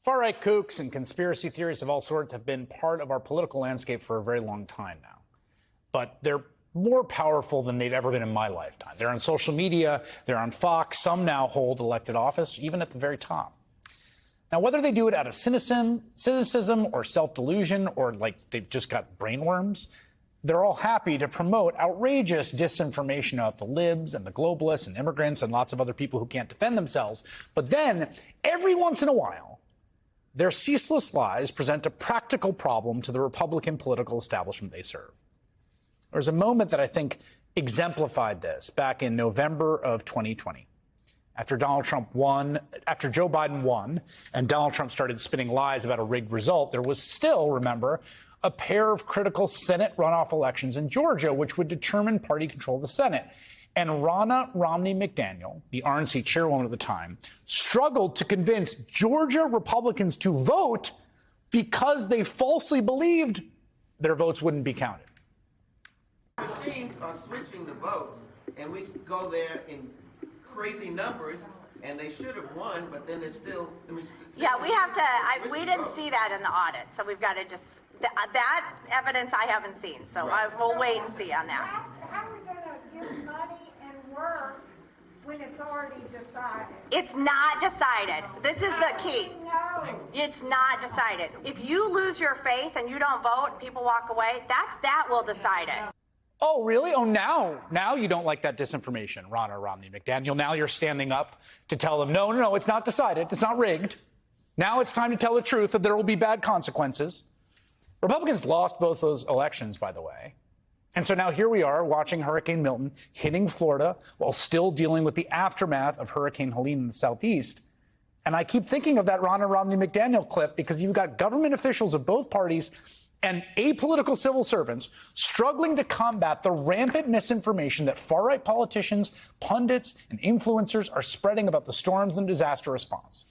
Far-right kooks and conspiracy theories of all sorts have been part of our political landscape for a very long time now. But they're more powerful than they've ever been in my lifetime. They're on social media, they're on Fox, some now hold elected office, even at the very top. Now, whether they do it out of cynicism or self-delusion or like they've just got brainworms, they're all happy to promote outrageous disinformation about the libs and the globalists and immigrants and lots of other people who can't defend themselves. But then, every once in a while, their ceaseless lies present a practical problem to the Republican political establishment they serve. There was a moment that I think exemplified this back in November of 2020. After Joe Biden won and Donald Trump started spinning lies about a rigged result, there was still, remember, a pair of critical Senate runoff elections in Georgia, which would determine party control of the Senate. And Ronna Romney McDaniel, the RNC chairwoman at the time, struggled to convince Georgia Republicans to vote because they falsely believed their votes wouldn't be counted. Machines are switching the votes, and we go there in crazy numbers, and they should have won, but then there's still... Yeah, we have to... we didn't see that in the audit, so we've got to just... That evidence I haven't seen, so right. We'll wait and see on that. How are we going to give money and work when it's already decided? It's not decided. This is the key. No. It's not decided. If you lose your faith and you don't vote, people walk away, that will decide it. Oh, really? Oh, now you don't like that disinformation, Ronna Romney McDaniel. Now you're standing up to tell them, no, it's not decided. It's not rigged. Now it's time to tell the truth that there will be bad consequences. Republicans lost both those elections, by the way. And so now here we are watching Hurricane Milton hitting Florida while still dealing with the aftermath of Hurricane Helene in the southeast. And I keep thinking of that Ronna Romney McDaniel clip because you've got government officials of both parties and apolitical civil servants struggling to combat the rampant misinformation that far-right politicians, pundits, and influencers are spreading about the storms and disaster response.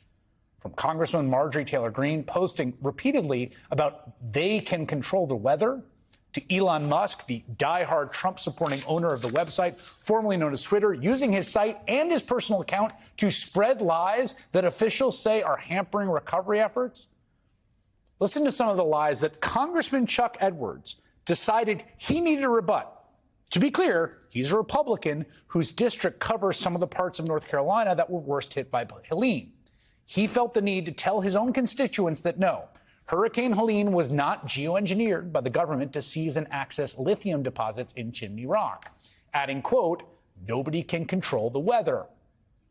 From Congresswoman Marjorie Taylor Greene posting repeatedly about they can control the weather, to Elon Musk, the diehard Trump-supporting owner of the website, formerly known as Twitter, using his site and his personal account to spread lies that officials say are hampering recovery efforts. Listen to some of the lies that Congressman Chuck Edwards decided he needed to rebut. To be clear, he's a Republican whose district covers some of the parts of North Carolina that were worst hit by Helene. He felt the need to tell his own constituents that no, Hurricane Helene was not geoengineered by the government to seize and access lithium deposits in Chimney Rock, adding, quote, nobody can control the weather.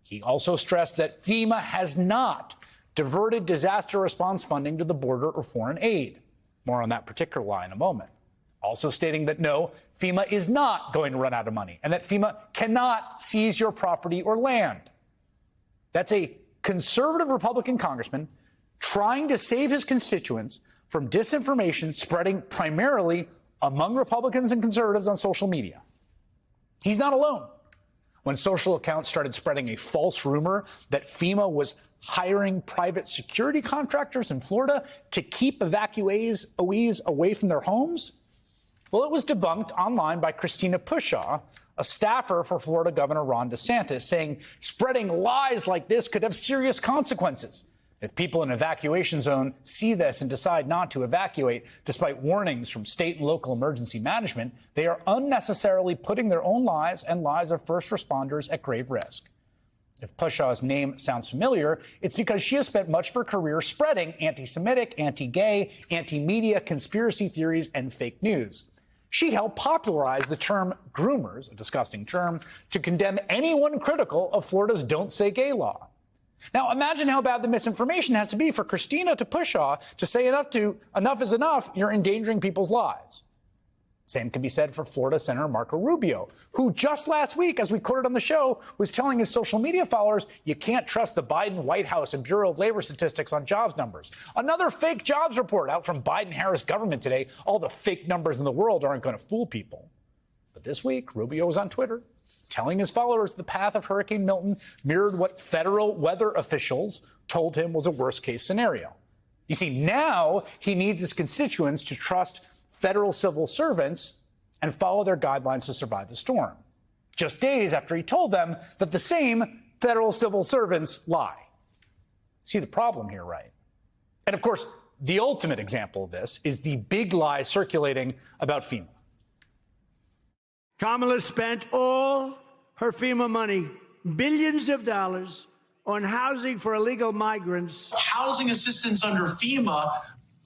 He also stressed that FEMA has not diverted disaster response funding to the border or foreign aid. More on that particular lie in a moment. Also stating that no, FEMA is not going to run out of money and that FEMA cannot seize your property or land. That's a conservative Republican congressman trying to save his constituents from disinformation spreading primarily among Republicans and conservatives on social media. He's not alone. When social accounts started spreading a false rumor that FEMA was hiring private security contractors in Florida to keep evacuees away from their homes, well, it was debunked online by Christina Pushaw, a staffer for Florida Governor Ron DeSantis, saying spreading lies like this could have serious consequences. If people in an evacuation zone see this and decide not to evacuate, despite warnings from state and local emergency management, they are unnecessarily putting their own lives and lives of first responders at grave risk. If Pushaw's name sounds familiar, it's because she has spent much of her career spreading anti-Semitic, anti-gay, anti-media conspiracy theories and fake news. She helped popularize the term groomers, a disgusting term, to condemn anyone critical of Florida's Don't Say Gay law. Now, imagine how bad the misinformation has to be for Christina to Pushaw to say enough is enough, you're endangering people's lives. Same can be said for Florida Senator Marco Rubio, who just last week, as we quoted on the show, was telling his social media followers you can't trust the Biden White House and Bureau of Labor Statistics on jobs numbers. Another fake jobs report out from Biden-Harris government today. All the fake numbers in the world aren't going to fool people. But this week, Rubio was on Twitter telling his followers the path of Hurricane Milton mirrored what federal weather officials told him was a worst-case scenario. You see, now he needs his constituents to trust federal civil servants and follow their guidelines to survive the storm, just days after he told them that the same federal civil servants lie. See the problem here, right? And of course, the ultimate example of this is the big lie circulating about FEMA. Kamala spent all her FEMA money, billions of dollars, on housing for illegal migrants. Housing assistance under FEMA,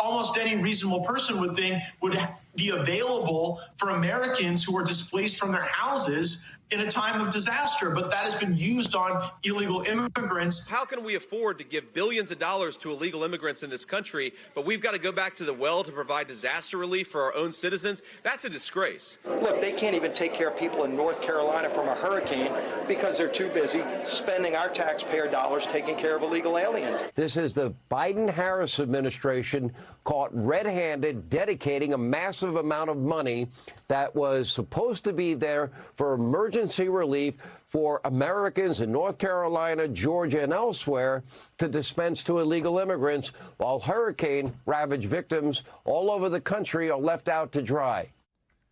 almost any reasonable person would think would be available for Americans who are displaced from their houses in a time of disaster, but that has been used on illegal immigrants. How can we afford to give billions of dollars to illegal immigrants in this country, but we've got to go back to the well to provide disaster relief for our own citizens? That's a disgrace. Look, they can't even take care of people in North Carolina from a hurricane because they're too busy spending our taxpayer dollars taking care of illegal aliens. This is the Biden-Harris administration caught red-handed dedicating a massive amount of money that was supposed to be there for emergency relief for Americans in North Carolina, Georgia, and elsewhere to dispense to illegal immigrants, while hurricane-ravaged victims all over the country are left out to dry.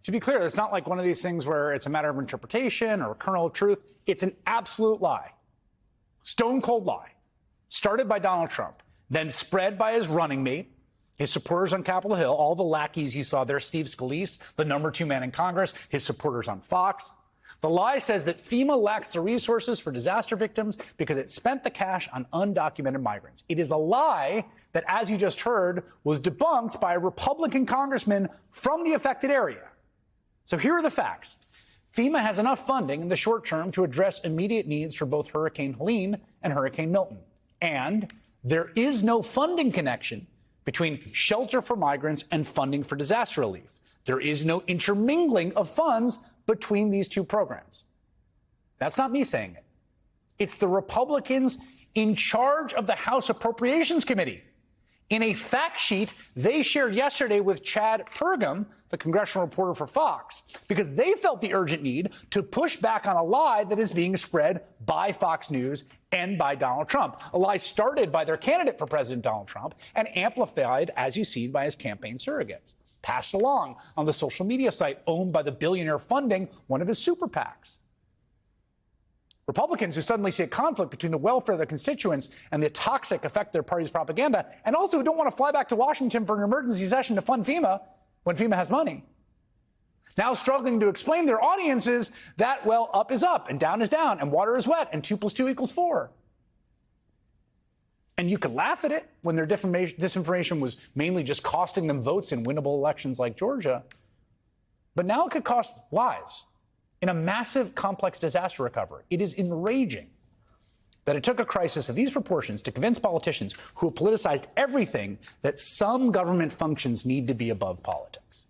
To be clear, it's not like one of these things where it's a matter of interpretation or a kernel of truth. It's an absolute lie. Stone cold lie. Started by Donald Trump, then spread by his running mate, his supporters on Capitol Hill, all the lackeys you saw there, Steve Scalise, the number 2 man in Congress, his supporters on Fox. The lie says that FEMA lacks the resources for disaster victims because it spent the cash on undocumented migrants. It is a lie that, as you just heard, was debunked by a Republican congressman from the affected area. So here are the facts. FEMA has enough funding in the short term to address immediate needs for both Hurricane Helene and Hurricane Milton. And there is no funding connection between shelter for migrants and funding for disaster relief. There is no intermingling of funds between these two programs. That's not me saying it. It's the Republicans in charge of the House Appropriations Committee. In a fact sheet they shared yesterday with Chad Pergam, the congressional reporter for Fox, because they felt the urgent need to push back on a lie that is being spread by Fox News and by Donald Trump. A lie started by their candidate for President Donald Trump and amplified, as you see, by his campaign surrogates. Passed along on the social media site owned by the billionaire funding one of his super PACs. Republicans who suddenly see a conflict between the welfare of their constituents and the toxic effect of their party's propaganda, and also who don't want to fly back to Washington for an emergency session to fund FEMA when FEMA has money, now struggling to explain to their audiences that, well, up is up and down is down and water is wet and 2 + 2 = 4. And you could laugh at it when their disinformation was mainly just costing them votes in winnable elections like Georgia. But now it could cost lives in a massive, complex disaster recovery. It is enraging that it took a crisis of these proportions to convince politicians who have politicized everything that some government functions need to be above politics.